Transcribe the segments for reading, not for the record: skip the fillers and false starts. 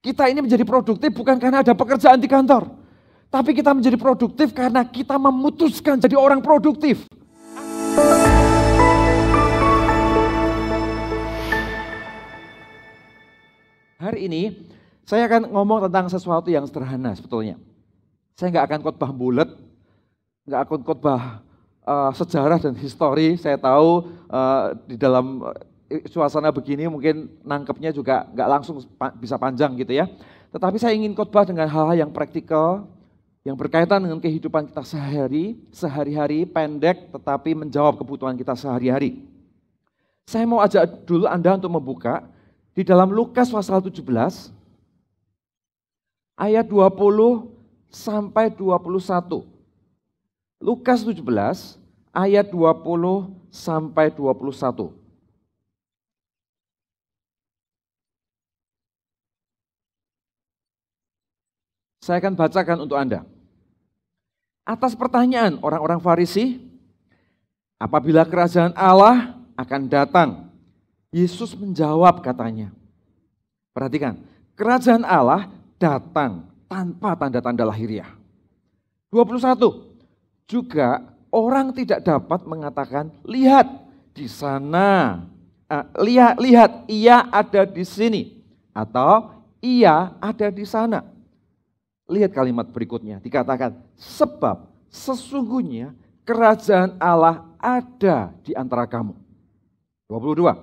Kita ini menjadi produktif bukan karena ada pekerjaan di kantor. Tapi kita menjadi produktif karena kita memutuskan jadi orang produktif. Hari ini saya akan ngomong tentang sesuatu yang sederhana sebetulnya. Saya nggak akan khotbah bulet, nggak akan khotbah sejarah dan histori. Saya tahu di dalam suasana begini mungkin nangkepnya juga nggak langsung bisa panjang gitu ya. Tetapi saya ingin khotbah dengan hal-hal yang praktikal, yang berkaitan dengan kehidupan kita sehari-hari, pendek tetapi menjawab kebutuhan kita sehari-hari. Saya mau ajak dulu Anda untuk membuka di dalam Lukas pasal 17 ayat 20 sampai 21. Lukas 17 ayat 20 sampai 21. Saya akan bacakan untuk Anda. Atas pertanyaan orang-orang Farisi, apabila kerajaan Allah akan datang, Yesus menjawab katanya. Perhatikan, kerajaan Allah datang tanpa tanda-tanda lahiriah. 21, juga orang tidak dapat mengatakan, lihat di sana, lihat ia ada di sini, atau ia ada di sana. Lihat kalimat berikutnya, dikatakan, sebab sesungguhnya kerajaan Allah ada di antara kamu. 22,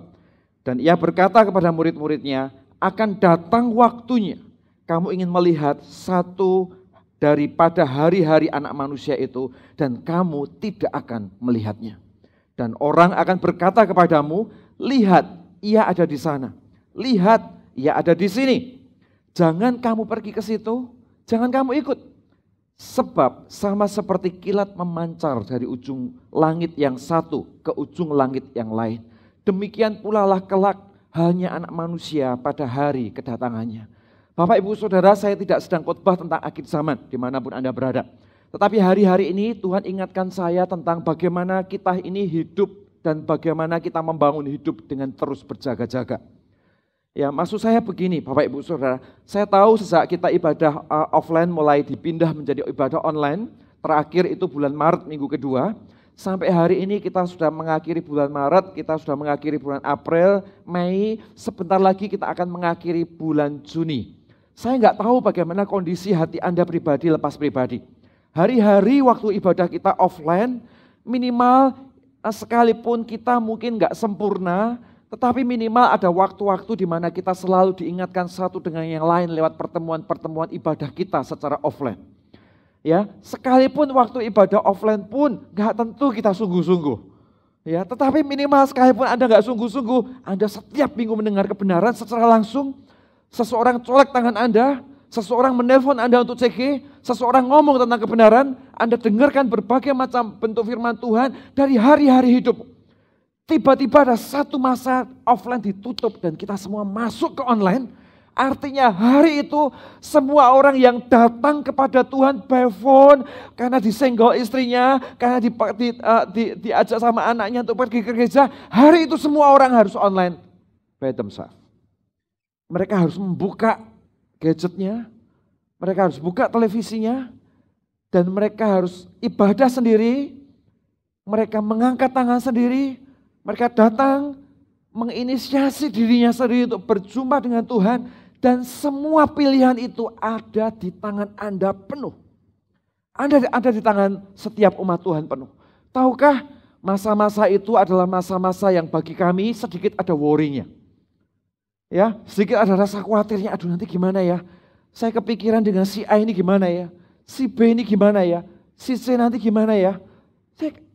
dan ia berkata kepada murid-muridnya, akan datang waktunya, kamu ingin melihat satu daripada hari-hari anak manusia itu, dan kamu tidak akan melihatnya. Dan orang akan berkata kepadamu, lihat ia ada di sana, lihat ia ada di sini. Jangan kamu pergi ke situ, jangan kamu ikut. Sebab sama seperti kilat memancar dari ujung langit yang satu ke ujung langit yang lain. Demikian pula lah kelak hanya anak manusia pada hari kedatangannya. Bapak Ibu Saudara, saya tidak sedang khotbah tentang akhir zaman dimanapun Anda berada. Tetapi hari-hari ini Tuhan ingatkan saya tentang bagaimana kita ini hidup dan bagaimana kita membangun hidup dengan terus berjaga-jaga. Ya, maksud saya begini Bapak Ibu Saudara, saya tahu sejak kita ibadah offline mulai dipindah menjadi ibadah online, terakhir itu bulan Maret minggu kedua, sampai hari ini kita sudah mengakhiri bulan Maret, kita sudah mengakhiri bulan April, Mei, sebentar lagi kita akan mengakhiri bulan Juni. Saya nggak tahu bagaimana kondisi hati Anda pribadi lepas pribadi. Hari-hari waktu ibadah kita offline, minimal sekalipun kita mungkin nggak sempurna, tetapi minimal ada waktu-waktu di mana kita selalu diingatkan satu dengan yang lain lewat pertemuan-pertemuan ibadah kita secara offline. Ya, sekalipun waktu ibadah offline pun nggak tentu kita sungguh-sungguh. Ya, tetapi minimal sekalipun Anda nggak sungguh-sungguh, Anda setiap minggu mendengar kebenaran secara langsung. Seseorang colek tangan Anda, seseorang menelpon Anda untuk CG, seseorang ngomong tentang kebenaran, Anda dengarkan berbagai macam bentuk firman Tuhan dari hari-hari hidup. Tiba-tiba ada satu masa offline ditutup dan kita semua masuk ke online. Artinya hari itu semua orang yang datang kepada Tuhan by phone, karena disenggol istrinya, karena diajak sama anaknya untuk pergi ke gereja, hari itu semua orang harus online by themselves. Mereka harus membuka gadgetnya, mereka harus buka televisinya, dan mereka harus ibadah sendiri, mereka mengangkat tangan sendiri, mereka datang menginisiasi dirinya sendiri untuk berjumpa dengan Tuhan, dan semua pilihan itu ada di tangan Anda penuh. Ada di tangan setiap umat Tuhan penuh. Tahukah masa-masa itu adalah masa-masa yang bagi kami sedikit ada worry-nya. Ya, sedikit ada rasa khawatirnya, aduh nanti gimana ya, saya kepikiran dengan si A ini gimana ya, si B ini gimana ya, si C nanti gimana ya.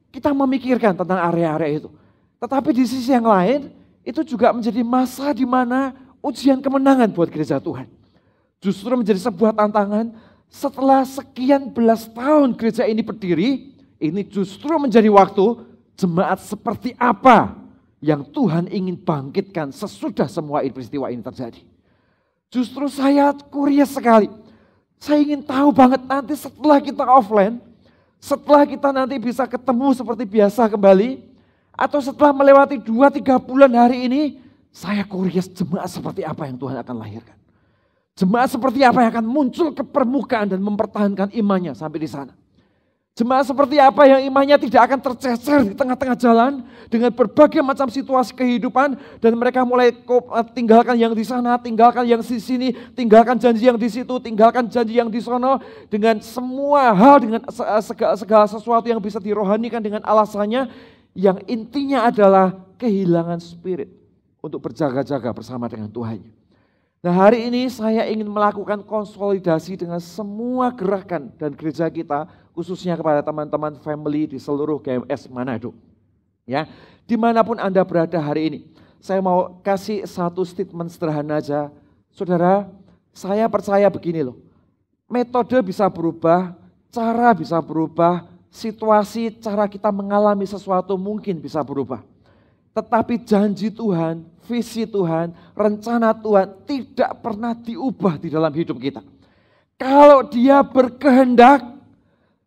Kita memikirkan tentang area-area itu. Tetapi di sisi yang lain, itu juga menjadi masa di mana ujian kemenangan buat gereja Tuhan. Justru menjadi sebuah tantangan setelah sekian belas tahun gereja ini berdiri, ini justru menjadi waktu jemaat seperti apa yang Tuhan ingin bangkitkan sesudah semua peristiwa ini terjadi. Justru saya curious sekali. Saya ingin tahu banget nanti setelah kita offline, setelah kita nanti bisa ketemu seperti biasa kembali, atau setelah melewati 2-3 bulan hari ini, saya curious jemaat seperti apa yang Tuhan akan lahirkan. Jemaat seperti apa yang akan muncul ke permukaan dan mempertahankan imannya sampai di sana. Jemaat seperti apa yang imannya tidak akan tercecer di tengah-tengah jalan dengan berbagai macam situasi kehidupan dan mereka mulai tinggalkan yang di sana, tinggalkan yang di sini, tinggalkan janji yang di situ, tinggalkan janji yang di sono dengan semua hal, dengan segala sesuatu yang bisa dirohanikan dengan alasannya yang intinya adalah kehilangan spirit untuk berjaga-jaga bersama dengan Tuhan. Nah, hari ini saya ingin melakukan konsolidasi dengan semua gerakan dan gereja kita, khususnya kepada teman-teman family di seluruh GMS Manado. Ya, dimanapun Anda berada hari ini, saya mau kasih satu statement sederhana aja. Saudara, saya percaya begini loh, metode bisa berubah, cara bisa berubah, situasi, cara kita mengalami sesuatu mungkin bisa berubah. Tetapi janji Tuhan, visi Tuhan, rencana Tuhan tidak pernah diubah di dalam hidup kita. Kalau Dia berkehendak,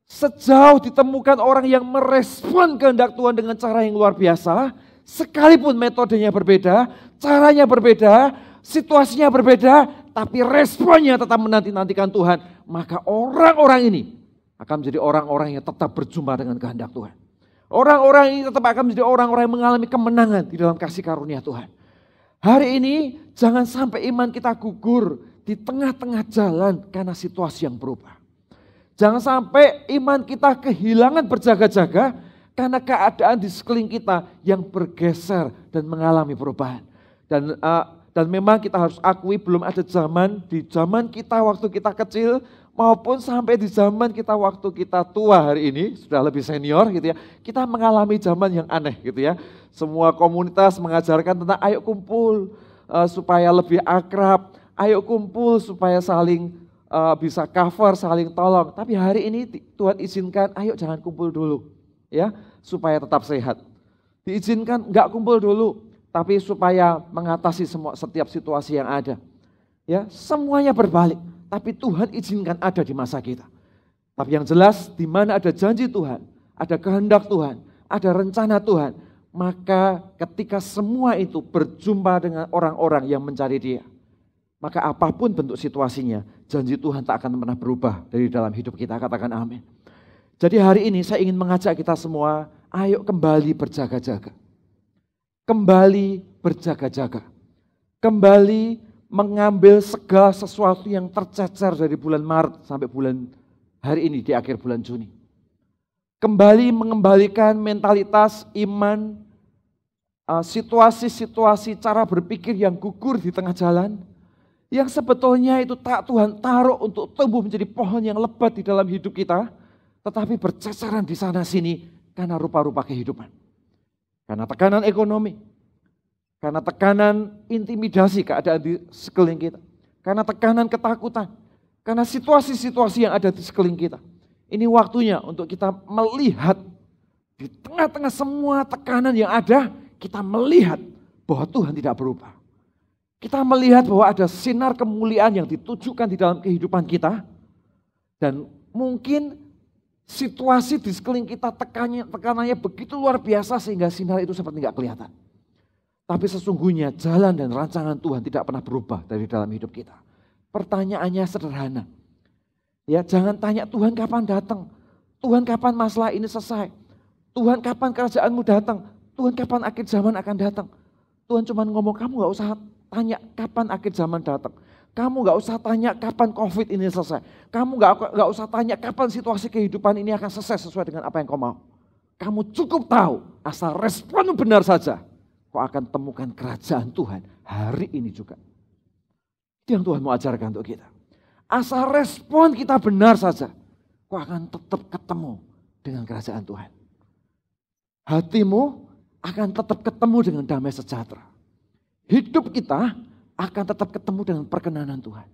sejauh ditemukan orang yang merespon kehendak Tuhan dengan cara yang luar biasa, sekalipun metodenya berbeda, caranya berbeda, situasinya berbeda, tapi responnya tetap menanti-nantikan Tuhan, maka orang-orang ini akan menjadi orang-orang yang tetap berjumpa dengan kehendak Tuhan. Orang-orang ini tetap akan menjadi orang-orang yang mengalami kemenangan di dalam kasih karunia Tuhan. Hari ini jangan sampai iman kita gugur di tengah-tengah jalan karena situasi yang berubah. Jangan sampai iman kita kehilangan berjaga-jaga karena keadaan di sekeliling kita yang bergeser dan mengalami perubahan. Dan memang kita harus akui belum ada zaman, di zaman kita waktu kita kecil maupun sampai di zaman kita waktu kita tua hari ini, sudah lebih senior gitu ya, kita mengalami zaman yang aneh gitu ya. Semua komunitas mengajarkan tentang ayo kumpul supaya lebih akrab, ayo kumpul supaya saling bisa cover, saling tolong. Tapi hari ini Tuhan izinkan ayo jangan kumpul dulu ya, supaya tetap sehat. Diizinkan enggak kumpul dulu, tapi supaya mengatasi setiap situasi yang ada. Ya, semuanya berbalik. Tapi Tuhan izinkan ada di masa kita. Tapi yang jelas di mana ada janji Tuhan, ada kehendak Tuhan, ada rencana Tuhan, maka ketika semua itu berjumpa dengan orang-orang yang mencari Dia, maka apapun bentuk situasinya, janji Tuhan tak akan pernah berubah dari dalam hidup kita. Katakan amin. Jadi hari ini saya ingin mengajak kita semua, ayo kembali berjaga-jaga. Kembali berjaga-jaga. Kembali mengambil segala sesuatu yang tercecer dari bulan Maret sampai bulan hari ini di akhir bulan Juni. Kembali mengembalikan mentalitas, iman, situasi-situasi cara berpikir yang gugur di tengah jalan, yang sebetulnya itu tak Tuhan taruh untuk tumbuh menjadi pohon yang lebat di dalam hidup kita, tetapi berceceran di sana sini karena rupa-rupa kehidupan. Karena tekanan ekonomi, karena tekanan intimidasi keadaan di sekeliling kita. Karena tekanan ketakutan. Karena situasi-situasi yang ada di sekeliling kita. Ini waktunya untuk kita melihat di tengah-tengah semua tekanan yang ada, kita melihat bahwa Tuhan tidak berubah. Kita melihat bahwa ada sinar kemuliaan yang ditujukan di dalam kehidupan kita. Dan mungkin situasi di sekeliling kita tekanannya begitu luar biasa sehingga sinar itu seperti tidak kelihatan. Tapi sesungguhnya jalan dan rancangan Tuhan tidak pernah berubah dari dalam hidup kita. Pertanyaannya sederhana. Ya, jangan tanya Tuhan kapan datang? Tuhan kapan masalah ini selesai? Tuhan kapan kerajaanmu datang? Tuhan kapan akhir zaman akan datang? Tuhan cuma ngomong, kamu gak usah tanya kapan akhir zaman datang. Kamu gak usah tanya kapan COVID ini selesai. Kamu gak usah tanya kapan situasi kehidupan ini akan selesai sesuai dengan apa yang kau mau. Kamu cukup tahu, asal respon benar saja, kau akan temukan kerajaan Tuhan hari ini juga. Itu yang Tuhan mau ajarkan untuk kita. Asal respon kita benar saja, kau akan tetap ketemu dengan kerajaan Tuhan. Hatimu akan tetap ketemu dengan damai sejahtera. Hidup kita akan tetap ketemu dengan perkenanan Tuhan.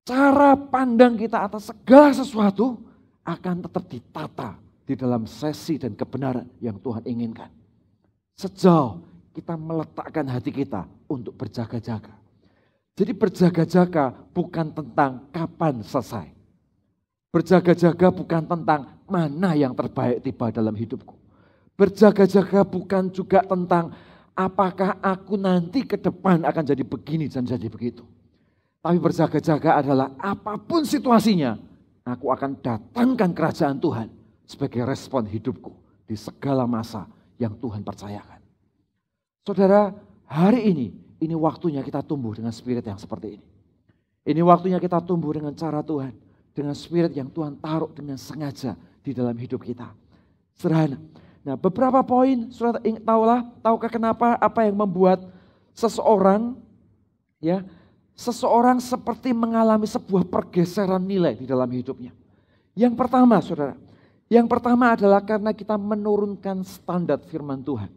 Cara pandang kita atas segala sesuatu akan tetap ditata di dalam sesi dan kebenaran yang Tuhan inginkan. Sejauh kita meletakkan hati kita untuk berjaga-jaga. Jadi berjaga-jaga bukan tentang kapan selesai. Berjaga-jaga bukan tentang mana yang terbaik tiba dalam hidupku. Berjaga-jaga bukan juga tentang apakah aku nanti ke depan akan jadi begini dan jadi begitu. Tapi berjaga-jaga adalah apapun situasinya, aku akan datangkan kerajaan Tuhan sebagai respon hidupku di segala masa yang Tuhan percayakan. Saudara, hari ini waktunya kita tumbuh dengan spirit yang seperti ini. Ini waktunya kita tumbuh dengan cara Tuhan, dengan spirit yang Tuhan taruh dengan sengaja di dalam hidup kita. Sederhana. Nah, beberapa poin, saudara tahukah kenapa apa yang membuat seseorang seperti mengalami sebuah pergeseran nilai di dalam hidupnya. Yang pertama, saudara, adalah karena kita menurunkan standar firman Tuhan.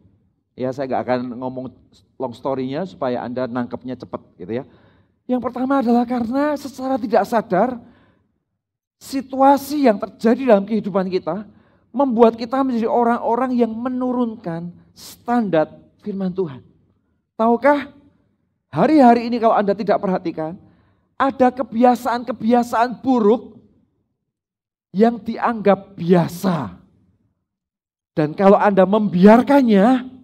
Ya, saya gak akan ngomong long story-nya supaya Anda nangkepnya cepat gitu ya. Yang pertama adalah karena secara tidak sadar, situasi yang terjadi dalam kehidupan kita membuat kita menjadi orang-orang yang menurunkan standar firman Tuhan. Tahukah, hari-hari ini kalau Anda tidak perhatikan, ada kebiasaan-kebiasaan buruk yang dianggap biasa. Dan kalau Anda membiarkannya,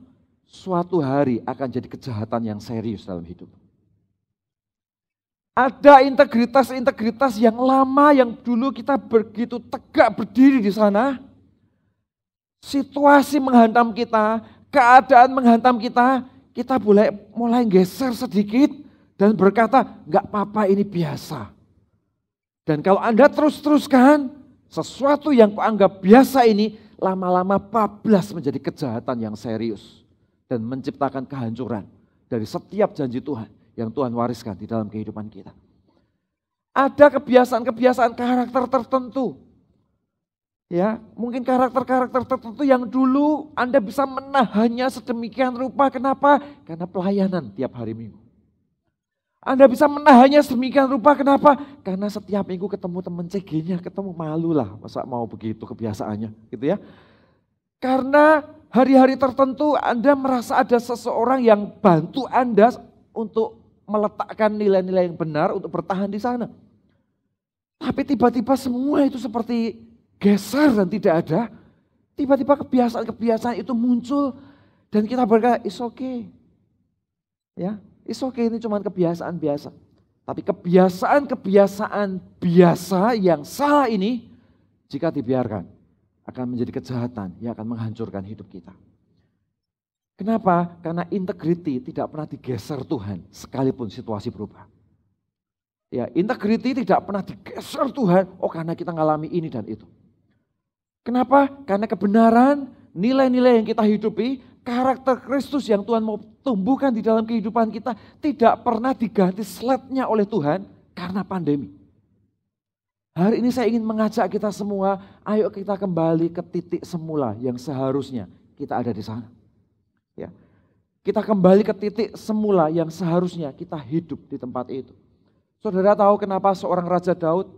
suatu hari akan jadi kejahatan yang serius dalam hidup. Ada integritas-integritas yang lama yang dulu kita begitu tegak berdiri di sana. Situasi menghantam kita, keadaan menghantam kita, kita mulai geser sedikit dan berkata, enggak apa-apa ini biasa. Dan kalau Anda terus-teruskan, sesuatu yang kuanggap biasa ini lama-lama bablas menjadi kejahatan yang serius. Dan menciptakan kehancuran dari setiap janji Tuhan yang Tuhan wariskan di dalam kehidupan kita. Ada kebiasaan-kebiasaan karakter tertentu. Ya, mungkin karakter-karakter tertentu yang dulu Anda bisa menahannya sedemikian rupa. Kenapa? Karena pelayanan tiap hari Minggu. Anda bisa menahannya sedemikian rupa. Kenapa? Karena setiap minggu ketemu teman CG-nya, ketemu malu lah. Masa mau begitu kebiasaannya gitu ya. Karena hari-hari tertentu Anda merasa ada seseorang yang bantu Anda untuk meletakkan nilai-nilai yang benar untuk bertahan di sana. Tapi tiba-tiba semua itu seperti geser dan tidak ada. Tiba-tiba kebiasaan-kebiasaan itu muncul dan kita berkata, it's okay. Ya, it's okay, ini cuma kebiasaan biasa. Tapi kebiasaan-kebiasaan biasa yang salah ini, jika dibiarkan, akan menjadi kejahatan yang akan menghancurkan hidup kita. Kenapa? Karena integriti tidak pernah digeser Tuhan sekalipun situasi berubah. Ya, integriti tidak pernah digeser Tuhan, karena kita ngalami ini dan itu. Kenapa? Karena kebenaran, nilai-nilai yang kita hidupi, karakter Kristus yang Tuhan mau tumbuhkan di dalam kehidupan kita tidak pernah diganti slide-nya oleh Tuhan karena pandemi. Hari ini saya ingin mengajak kita semua, ayo kita kembali ke titik semula yang seharusnya kita ada di sana. Ya. Kita kembali ke titik semula yang seharusnya kita hidup di tempat itu. Saudara tahu kenapa seorang Raja Daud,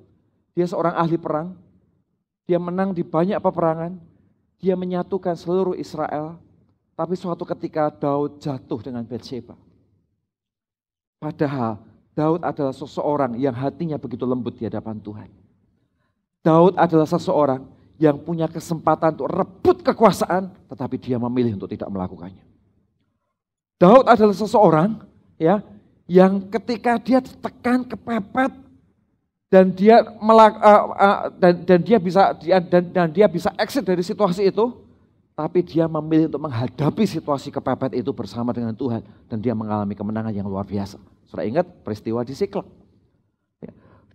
dia seorang ahli perang, dia menang di banyak peperangan, dia menyatukan seluruh Israel, tapi suatu ketika Daud jatuh dengan Batsheba. Padahal Daud adalah seseorang yang hatinya begitu lembut di hadapan Tuhan. Daud adalah seseorang yang punya kesempatan untuk rebut kekuasaan, tetapi dia memilih untuk tidak melakukannya. Daud adalah seseorang yang ketika dia ditekan, kepepet, dan dia bisa exit dari situasi itu, tapi dia memilih untuk menghadapi situasi kepepet itu bersama dengan Tuhan, dan dia mengalami kemenangan yang luar biasa. Sudah ingat peristiwa di Siklek.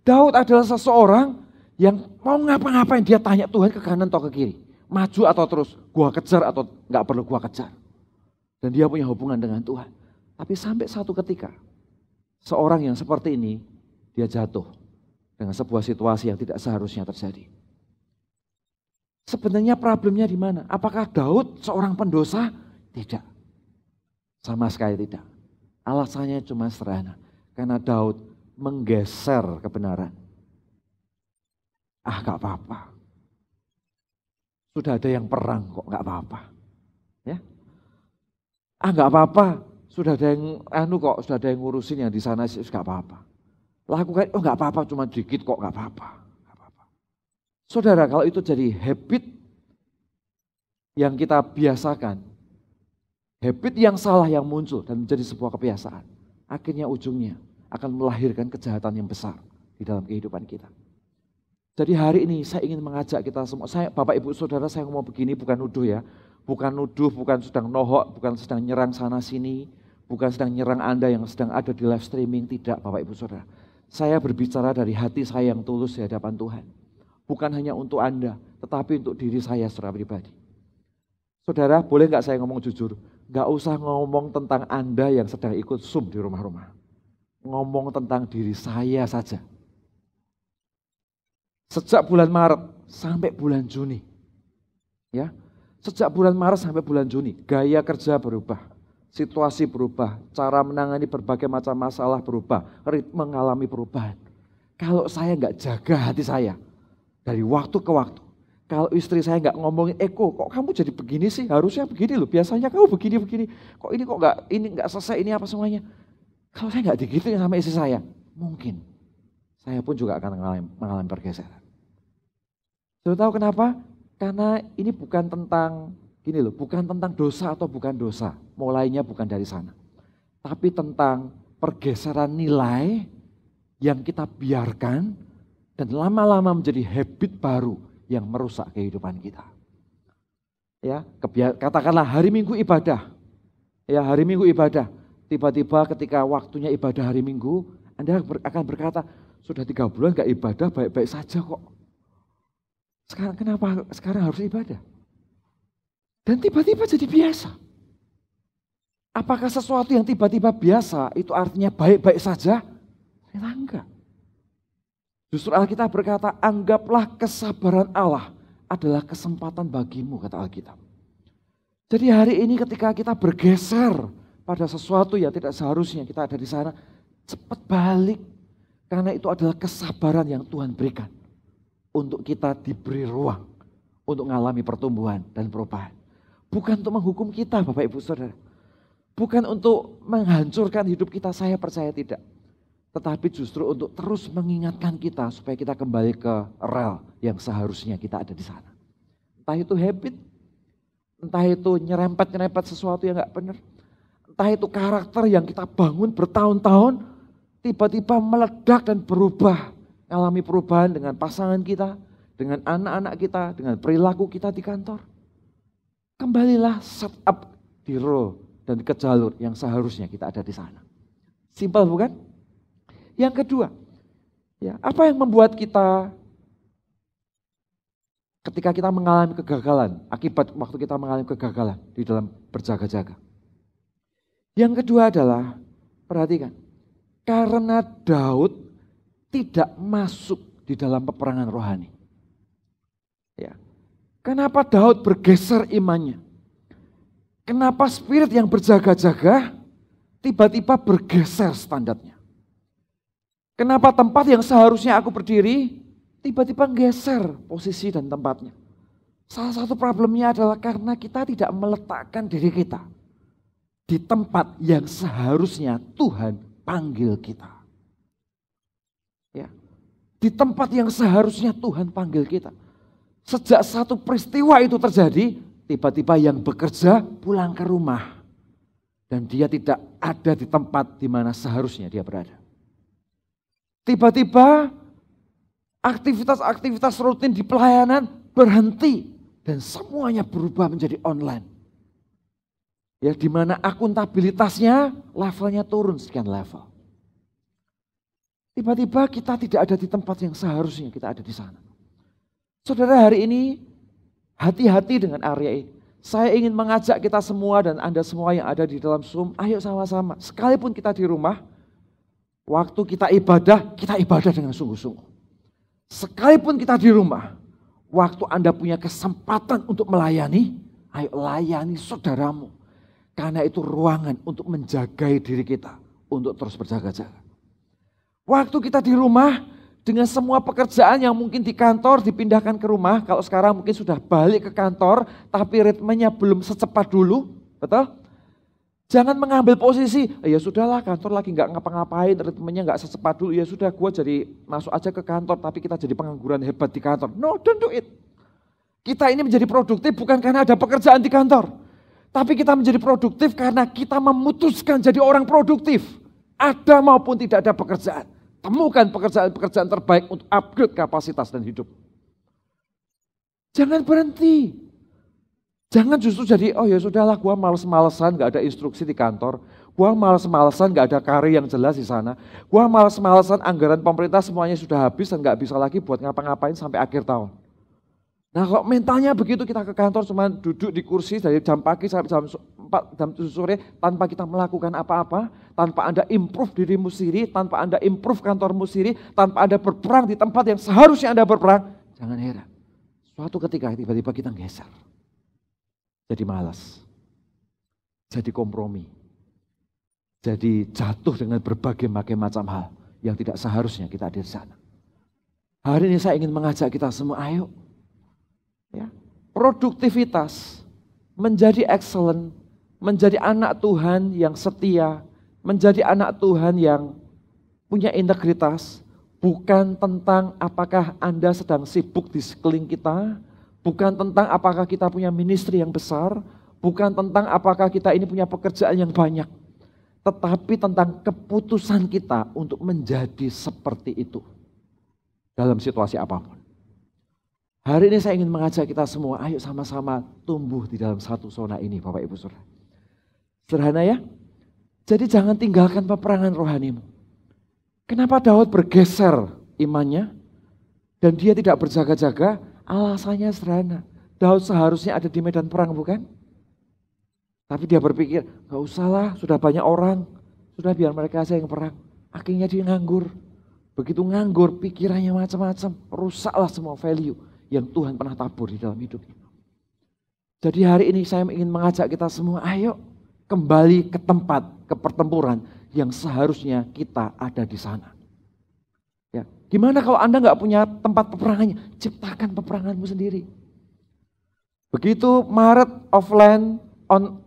Daud adalah seseorang yang mau ngapa-ngapain dia tanya Tuhan ke kanan atau ke kiri, maju atau terus, gua kejar atau nggak perlu gua kejar. Dan dia punya hubungan dengan Tuhan. Tapi sampai satu ketika, seorang yang seperti ini, dia jatuh dengan sebuah situasi yang tidak seharusnya terjadi. Sebenarnya problemnya di mana? Apakah Daud seorang pendosa? Tidak. Sama sekali tidak. Alasannya cuma sederhana. Karena Daud menggeser kebenaran. Gak apa-apa. Sudah ada yang perang kok gak apa-apa. Ya. Gak apa-apa. Sudah ada yang sudah ada yang ngurusin yang di sana sih gak apa-apa. Lakukan, gak apa-apa, cuma dikit kok gak apa-apa. Saudara, kalau itu jadi habit yang kita biasakan, habit yang salah yang muncul dan menjadi sebuah kebiasaan, akhirnya ujungnya akan melahirkan kejahatan yang besar di dalam kehidupan kita. Jadi hari ini saya ingin mengajak kita semua, Bapak Ibu Saudara, saya ngomong begini bukan nuduh ya, bukan nuduh, bukan sedang nohok, bukan sedang nyerang sana sini, bukan sedang nyerang Anda yang sedang ada di live streaming, tidak Bapak Ibu Saudara. Saya berbicara dari hati saya yang tulus di hadapan Tuhan. Bukan hanya untuk Anda, tetapi untuk diri saya secara pribadi. Saudara, boleh nggak saya ngomong jujur? Nggak usah ngomong tentang Anda yang sedang ikut Zoom di rumah-rumah. Ngomong tentang diri saya saja. Sejak bulan Maret sampai bulan Juni. Ya, sejak bulan Maret sampai bulan Juni, gaya kerja berubah, situasi berubah, cara menangani berbagai macam masalah berubah, ritme mengalami perubahan. Kalau saya nggak jaga hati saya dari waktu ke waktu, kalau istri saya nggak ngomongin, Eko, kok kamu jadi begini sih? Harusnya begini loh. Biasanya kamu begini-begini. Kok ini nggak selesai, ini apa semuanya? Kalau saya nggak digituin sama istri saya, mungkin saya pun juga akan mengalami pergeseran. Sudah tahu kenapa? Karena ini bukan tentang bukan tentang dosa atau bukan dosa. Mulainya bukan dari sana. Tapi tentang pergeseran nilai yang kita biarkan dan lama-lama menjadi habit baru yang merusak kehidupan kita. Ya, katakanlah hari Minggu ibadah. Ya, hari Minggu ibadah. Tiba-tiba ketika waktunya ibadah hari Minggu, Anda akan berkata, sudah 3 bulan gak ibadah, baik-baik saja kok. Sekarang kenapa sekarang harus ibadah? Dan tiba-tiba jadi biasa. Apakah sesuatu yang tiba-tiba biasa itu artinya baik-baik saja? Ternyata enggak. Justru Alkitab berkata, anggaplah kesabaran Allah adalah kesempatan bagimu, kata Alkitab. Jadi hari ini ketika kita bergeser pada sesuatu yang tidak seharusnya kita ada di sana, cepat balik. Karena itu adalah kesabaran yang Tuhan berikan. Untuk kita diberi ruang untuk mengalami pertumbuhan dan perubahan. Bukan untuk menghukum kita Bapak Ibu Saudara. Bukan untuk menghancurkan hidup kita, saya percaya tidak. Tetapi justru untuk terus mengingatkan kita supaya kita kembali ke rel yang seharusnya kita ada di sana. Entah itu habit, entah itu nyerempet sesuatu yang gak benar. Entah itu karakter yang kita bangun bertahun-tahun, tiba-tiba meledak dan berubah. Alami perubahan dengan pasangan kita, dengan anak-anak kita, dengan perilaku kita di kantor. Kembalilah set up di role dan ke jalur yang seharusnya kita ada di sana. Simpel bukan? Yang kedua, ya, apa yang membuat kita ketika kita mengalami kegagalan, akibat waktu kita mengalami kegagalan di dalam berjaga-jaga. Yang kedua adalah, perhatikan, karena Daud tidak masuk di dalam peperangan rohani. Ya. Kenapa Daud bergeser imannya? Kenapa spirit yang berjaga-jaga tiba-tiba bergeser standarnya? Kenapa tempat yang seharusnya aku berdiri tiba-tiba geser posisi dan tempatnya? Salah satu problemnya adalah karena kita tidak meletakkan diri kita di tempat yang seharusnya Tuhan panggil kita. Ya, di tempat yang seharusnya Tuhan panggil kita. Sejak satu peristiwa itu terjadi, tiba-tiba yang bekerja pulang ke rumah. Dan dia tidak ada di tempat di mana seharusnya dia berada. Tiba-tiba aktivitas-aktivitas rutin di pelayanan berhenti. Dan semuanya berubah menjadi online. Ya, di mana akuntabilitasnya levelnya turun sekian level. Tiba-tiba kita tidak ada di tempat yang seharusnya kita ada di sana. Saudara, hari ini hati-hati dengan area ini. Saya ingin mengajak kita semua dan Anda semua yang ada di dalam Zoom, ayo sama-sama. Sekalipun kita di rumah, waktu kita ibadah dengan sungguh-sungguh. Sekalipun kita di rumah, waktu Anda punya kesempatan untuk melayani, ayo layani saudaramu. Karena itu ruangan untuk menjagai diri kita, untuk terus berjaga-jaga. Waktu kita di rumah dengan semua pekerjaan yang mungkin di kantor dipindahkan ke rumah. Kalau sekarang mungkin sudah balik ke kantor tapi ritmenya belum secepat dulu. Betul? Jangan mengambil posisi, ya sudahlah kantor lagi gak ngapa-ngapain, ritmenya gak secepat dulu. Ya sudah gue jadi masuk aja ke kantor tapi kita jadi pengangguran hebat di kantor. No, don't do it. Kita ini menjadi produktif bukan karena ada pekerjaan di kantor. Tapi kita menjadi produktif karena kita memutuskan jadi orang produktif. Ada maupun tidak ada pekerjaan. Temukan pekerjaan-pekerjaan terbaik untuk upgrade kapasitas dan hidup. Jangan berhenti. Jangan justru jadi, oh ya sudahlah gua males-malesan gak ada instruksi di kantor. Gua males-malesan gak ada karir yang jelas di sana. Gua males-malesan anggaran pemerintah semuanya sudah habis dan gak bisa lagi buat ngapa-ngapain sampai akhir tahun. Nah kalau mentalnya begitu kita ke kantor cuma duduk di kursi dari jam pagi sampai jam 4, jam 7 sore tanpa kita melakukan apa-apa. Tanpa Anda improve dirimu sendiri, tanpa Anda improve kantormu sendiri, tanpa Anda berperang di tempat yang seharusnya Anda berperang. Jangan heran, suatu ketika tiba-tiba kita geser. Jadi malas, jadi kompromi, jadi jatuh dengan berbagai macam hal yang tidak seharusnya kita ada di sana. Hari ini saya ingin mengajak kita semua, ayo, ya, produktivitas, menjadi excellent, menjadi anak Tuhan yang setia, menjadi anak Tuhan yang punya integritas, bukan tentang apakah Anda sedang sibuk di sekeliling kita, bukan tentang apakah kita punya ministry yang besar, bukan tentang apakah kita ini punya pekerjaan yang banyak, tetapi tentang keputusan kita untuk menjadi seperti itu dalam situasi apapun. Hari ini saya ingin mengajak kita semua, ayo sama-sama tumbuh di dalam satu zona ini Bapak Ibu Saudara. Sederhana ya, jadi jangan tinggalkan peperangan rohanimu. Kenapa Daud bergeser imannya dan dia tidak berjaga-jaga? Alasannya sederhana, Daud seharusnya ada di medan perang bukan? Tapi dia berpikir, gak usahlah sudah banyak orang, sudah biar mereka saja yang perang. Akhirnya dia nganggur, begitu nganggur pikirannya macam-macam, rusaklah semua value yang Tuhan pernah tabur di dalam hidupnya. Jadi hari ini saya ingin mengajak kita semua, ayo kembali ke tempat, ke pertempuran yang seharusnya kita ada di sana. Ya, gimana kalau Anda nggak punya tempat peperangannya? Ciptakan peperanganmu sendiri. Begitu Maret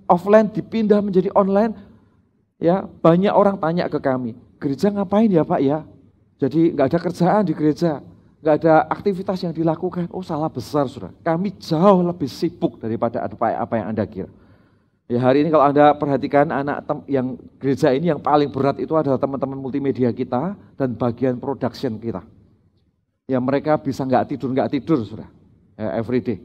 offline dipindah menjadi online, ya banyak orang tanya ke kami, gereja ngapain ya Pak ya? Jadi nggak ada kerjaan di gereja, nggak ada aktivitas yang dilakukan. Oh salah besar Saudara. Kami jauh lebih sibuk daripada apa yang Anda kira. Ya hari ini kalau Anda perhatikan yang gereja ini yang paling berat itu adalah teman-teman multimedia kita dan bagian production kita. Ya mereka bisa nggak tidur Saudara, ya, everyday.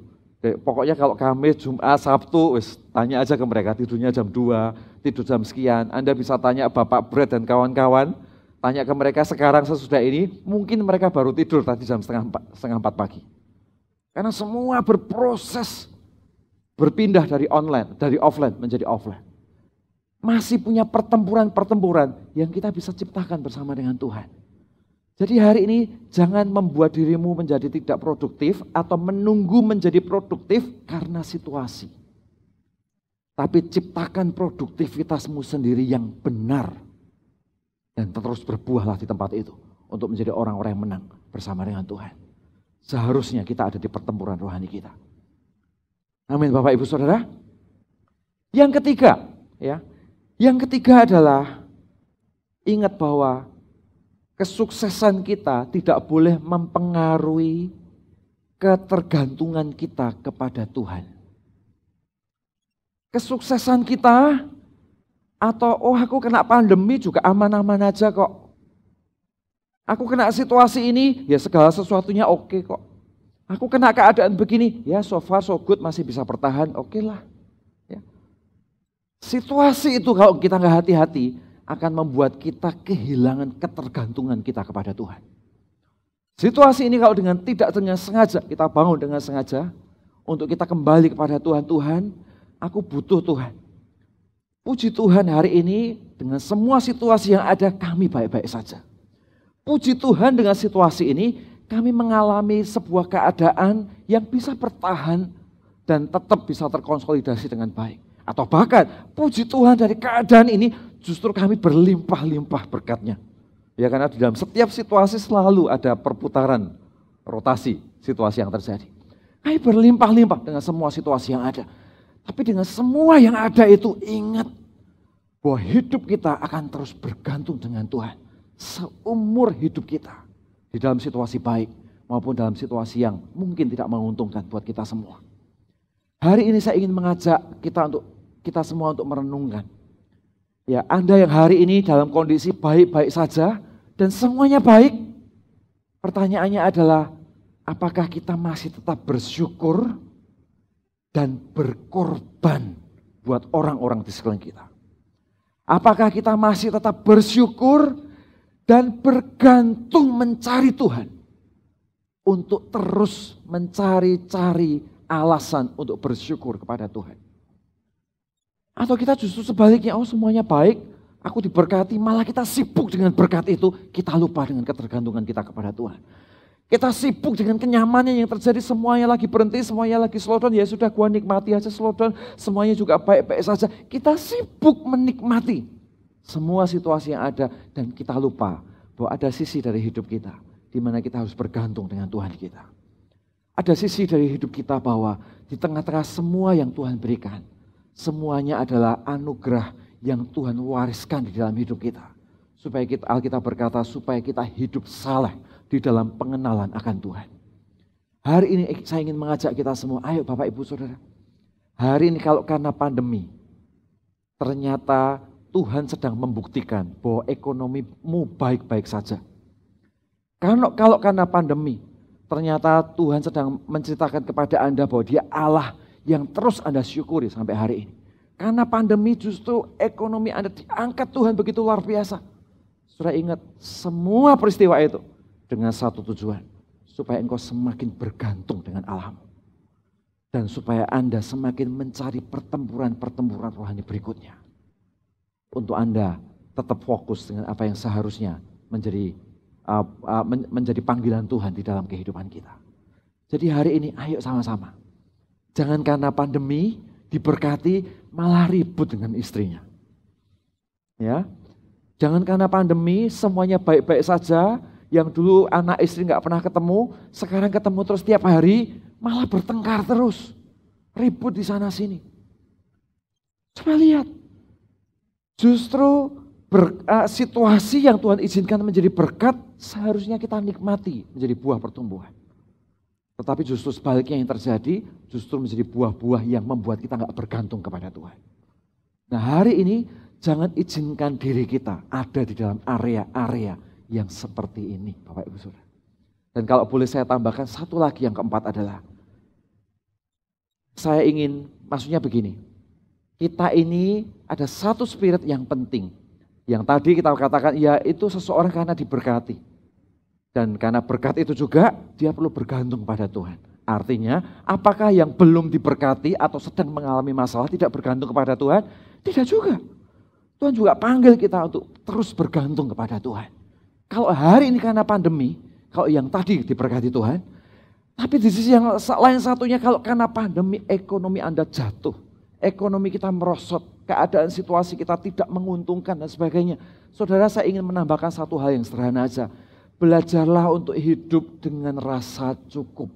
Pokoknya kalau Kamis, Jumat, Sabtu, tanya aja ke mereka tidurnya jam 2, tidur jam sekian. Anda bisa tanya Bapak Brad dan kawan-kawan, tanya ke mereka sekarang sesudah ini, mungkin mereka baru tidur tadi jam setengah 4 pagi. Karena semua berproses. Berpindah dari offline menjadi offline. Masih punya pertempuran yang kita bisa ciptakan bersama dengan Tuhan. Jadi hari ini jangan membuat dirimu menjadi tidak produktif atau menunggu menjadi produktif karena situasi. Tapi ciptakan produktivitasmu sendiri yang benar. Dan terus berbuahlah di tempat itu untuk menjadi orang-orang yang menang bersama dengan Tuhan. Seharusnya kita ada di pertempuran rohani kita. Amin Bapak Ibu Saudara. Yang ketiga, ya. Yang ketiga adalah ingat bahwa kesuksesan kita tidak boleh mempengaruhi ketergantungan kita kepada Tuhan. Kesuksesan kita atau aku kena pandemi juga aman-aman aja kok. Aku kena situasi ini ya segala sesuatunya oke kok. Aku kena keadaan begini, ya so far so good masih bisa bertahan, oke lah. Ya. Situasi itu kalau kita nggak hati-hati akan membuat kita kehilangan ketergantungan kita kepada Tuhan. Situasi ini kalau tidak dengan sengaja, kita bangun dengan sengaja untuk kita kembali kepada Tuhan. Tuhan, aku butuh Tuhan. Puji Tuhan hari ini dengan semua situasi yang ada kami baik-baik saja. Puji Tuhan dengan situasi ini kami mengalami sebuah keadaan yang bisa bertahan dan tetap bisa terkonsolidasi dengan baik. Atau bahkan puji Tuhan dari keadaan ini justru kami berlimpah-limpah berkat-Nya. Ya karena di dalam setiap situasi selalu ada perputaran rotasi situasi yang terjadi. Kami berlimpah-limpah dengan semua situasi yang ada. Tapi dengan semua yang ada itu ingat bahwa hidup kita akan terus bergantung dengan Tuhan. Seumur hidup kita. Di dalam situasi baik maupun dalam situasi yang mungkin tidak menguntungkan buat kita semua. Hari ini saya ingin mengajak kita semua untuk merenungkan. Ya, Anda yang hari ini dalam kondisi baik-baik saja dan semuanya baik. Pertanyaannya adalah, apakah kita masih tetap bersyukur dan berkorban buat orang-orang di sekeliling kita? Apakah kita masih tetap bersyukur dan bergantung mencari Tuhan untuk terus mencari-cari alasan untuk bersyukur kepada Tuhan? Atau kita justru sebaliknya, oh semuanya baik, aku diberkati, malah kita sibuk dengan berkat itu, kita lupa dengan ketergantungan kita kepada Tuhan. Kita sibuk dengan kenyamanan yang terjadi, semuanya lagi berhenti, semuanya lagi slow down, ya sudah gua nikmati aja slow down, semuanya juga baik-baik saja. Kita sibuk menikmati semua situasi yang ada dan kita lupa bahwa ada sisi dari hidup kita di mana kita harus bergantung dengan Tuhan kita. Ada sisi dari hidup kita bahwa di tengah-tengah semua yang Tuhan berikan, semuanya adalah anugerah yang Tuhan wariskan di dalam hidup kita. Supaya kita, Alkitab berkata, supaya kita hidup saleh di dalam pengenalan akan Tuhan. Hari ini saya ingin mengajak kita semua, ayo Bapak Ibu Saudara. Hari ini kalau karena pandemi, ternyata Tuhan sedang membuktikan bahwa ekonomimu baik-baik saja. Kalau karena pandemi, ternyata Tuhan sedang menceritakan kepada Anda bahwa Dia Allah yang terus Anda syukuri sampai hari ini. Karena pandemi justru ekonomi Anda diangkat Tuhan begitu luar biasa. Saudara ingat semua peristiwa itu dengan satu tujuan. Supaya engkau semakin bergantung dengan Allahmu. Dan supaya Anda semakin mencari pertempuran-pertempuran rohani berikutnya. Untuk Anda tetap fokus dengan apa yang seharusnya menjadi panggilan Tuhan di dalam kehidupan kita. Jadi hari ini ayo sama-sama. Jangan karena pandemi diberkati malah ribut dengan istrinya. Ya, jangan karena pandemi semuanya baik-baik saja. Yang dulu anak istri nggak pernah ketemu, sekarang ketemu terus tiap hari, malah bertengkar terus, ribut di sana sini. Coba lihat, justru situasi yang Tuhan izinkan menjadi berkat seharusnya kita nikmati menjadi buah pertumbuhan. Tetapi justru sebaliknya yang terjadi, justru menjadi buah-buah yang membuat kita nggak bergantung kepada Tuhan. Nah hari ini jangan izinkan diri kita ada di dalam area-area yang seperti ini Bapak Ibu Saudara. Dan kalau boleh saya tambahkan satu lagi yang keempat adalah, saya ingin maksudnya begini, kita ini ada satu spirit yang penting. Yang tadi kita katakan yaitu seseorang karena diberkati. Dan karena berkat itu juga dia perlu bergantung pada Tuhan. Artinya apakah yang belum diberkati atau sedang mengalami masalah tidak bergantung kepada Tuhan? Tidak juga. Tuhan juga panggil kita untuk terus bergantung kepada Tuhan. Kalau hari ini karena pandemi, kalau yang tadi diberkati Tuhan. Tapi di sisi yang lain satunya kalau karena pandemi ekonomi Anda jatuh. Ekonomi kita merosot, keadaan situasi kita tidak menguntungkan dan sebagainya. Saudara saya ingin menambahkan satu hal yang sederhana aja. Belajarlah untuk hidup dengan rasa cukup.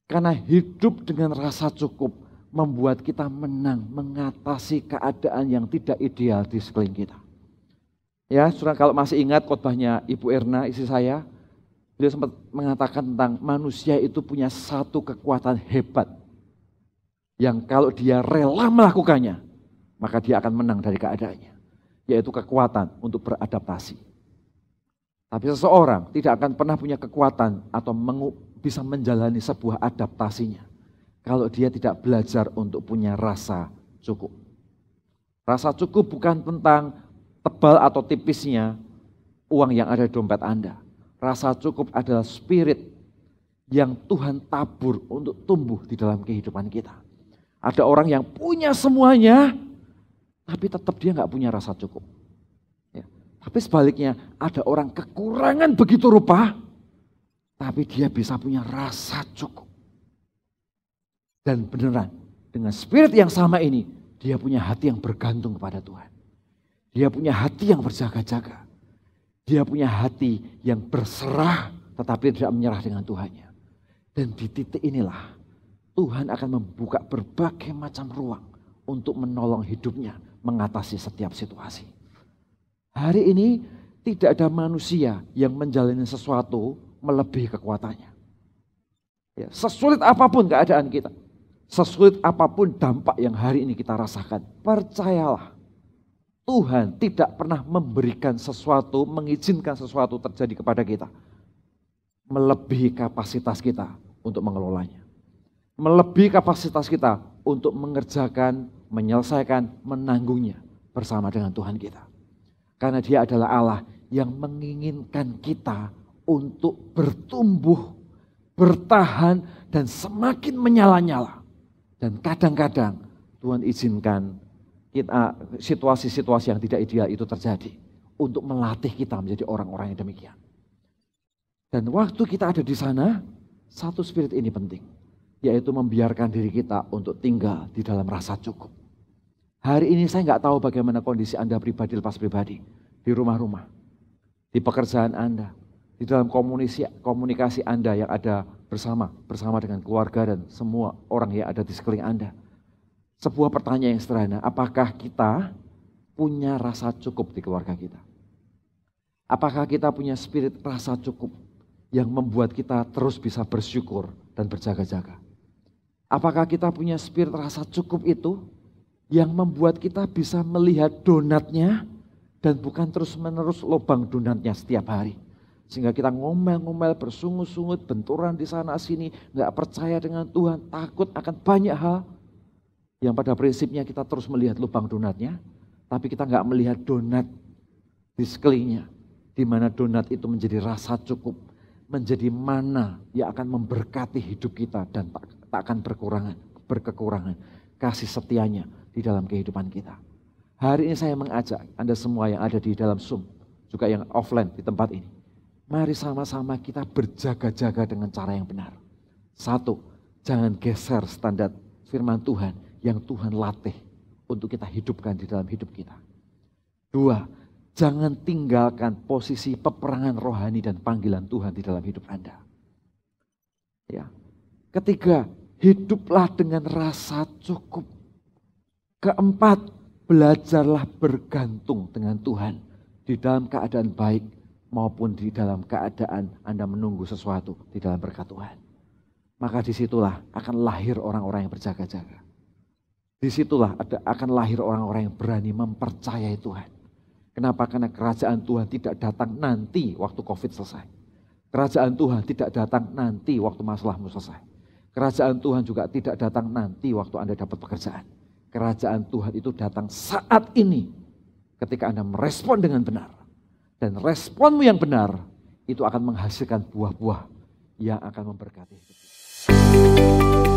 Karena hidup dengan rasa cukup membuat kita menang mengatasi keadaan yang tidak ideal di sekeliling kita. Ya, saudara kalau masih ingat khotbahnya Ibu Erna, istri saya, beliau sempat mengatakan tentang manusia itu punya satu kekuatan hebat. Yang kalau dia rela melakukannya, maka dia akan menang dari keadaannya. Yaitu kekuatan untuk beradaptasi. Tapi seseorang tidak akan pernah punya kekuatan atau bisa menjalani sebuah adaptasinya kalau dia tidak belajar untuk punya rasa cukup. Rasa cukup bukan tentang tebal atau tipisnya uang yang ada di dompet Anda. Rasa cukup adalah spirit yang Tuhan tabur untuk tumbuh di dalam kehidupan kita. Ada orang yang punya semuanya, tapi tetap dia nggak punya rasa cukup. Tapi sebaliknya ada orang kekurangan begitu rupa, tapi dia bisa punya rasa cukup. Dan beneran dengan spirit yang sama ini, dia punya hati yang bergantung kepada Tuhan. Dia punya hati yang berjaga-jaga. Dia punya hati yang berserah tetapi tidak menyerah dengan Tuhannya. Dan di titik inilah Tuhan akan membuka berbagai macam ruang untuk menolong hidupnya mengatasi setiap situasi. Hari ini tidak ada manusia yang menjalani sesuatu melebihi kekuatannya. Ya, sesulit apapun keadaan kita, sesulit apapun dampak yang hari ini kita rasakan, percayalah Tuhan tidak pernah memberikan sesuatu, mengizinkan sesuatu terjadi kepada kita melebihi kapasitas kita untuk mengelolanya. Melebihi kapasitas kita untuk mengerjakan, menyelesaikan, menanggungnya bersama dengan Tuhan kita. Karena Dia adalah Allah yang menginginkan kita untuk bertumbuh, bertahan, dan semakin menyala-nyala. Dan kadang-kadang Tuhan izinkan kita situasi-situasi yang tidak ideal itu terjadi untuk melatih kita menjadi orang-orang yang demikian. Dan waktu kita ada di sana, satu spirit ini penting, yaitu membiarkan diri kita untuk tinggal di dalam rasa cukup. Hari ini saya nggak tahu bagaimana kondisi Anda pribadi lepas pribadi, di rumah-rumah, di pekerjaan Anda, di dalam komunikasi Anda yang ada bersama dengan keluarga dan semua orang yang ada di sekeliling Anda. Sebuah pertanyaan yang sederhana, apakah kita punya rasa cukup di keluarga kita? Apakah kita punya spirit rasa cukup yang membuat kita terus bisa bersyukur dan berjaga-jaga? Apakah kita punya spirit rasa cukup itu yang membuat kita bisa melihat donatnya dan bukan terus-menerus lubang donatnya setiap hari? Sehingga kita ngomel-ngomel, bersungut-sungut, benturan di sana sini, gak percaya dengan Tuhan, takut akan banyak hal. Yang pada prinsipnya kita terus melihat lubang donatnya, tapi kita nggak melihat donat di sekelilingnya, di mana donat itu menjadi rasa cukup, menjadi mana yang akan memberkati hidup kita dan tak akan berkekurangan kasih setianya di dalam kehidupan kita. Hari ini saya mengajak Anda semua yang ada di dalam Zoom, juga yang offline di tempat ini, mari sama-sama kita berjaga-jaga dengan cara yang benar. Satu, jangan geser standar firman Tuhan yang Tuhan latih untuk kita hidupkan di dalam hidup kita. Dua, jangan tinggalkan posisi peperangan rohani dan panggilan Tuhan di dalam hidup Anda. Ya. Ketiga, hiduplah dengan rasa cukup. Keempat, belajarlah bergantung dengan Tuhan di dalam keadaan baik maupun di dalam keadaan Anda menunggu sesuatu di dalam berkat Tuhan. Maka disitulah akan lahir orang-orang yang berjaga-jaga. Disitulah akan lahir orang-orang yang berani mempercayai Tuhan. Kenapa? Karena kerajaan Tuhan tidak datang nanti waktu COVID selesai. Kerajaan Tuhan tidak datang nanti waktu masalahmu selesai. Kerajaan Tuhan juga tidak datang nanti waktu Anda dapat pekerjaan. Kerajaan Tuhan itu datang saat ini ketika Anda merespon dengan benar. Dan responmu yang benar itu akan menghasilkan buah-buah yang akan memberkati hidup kita.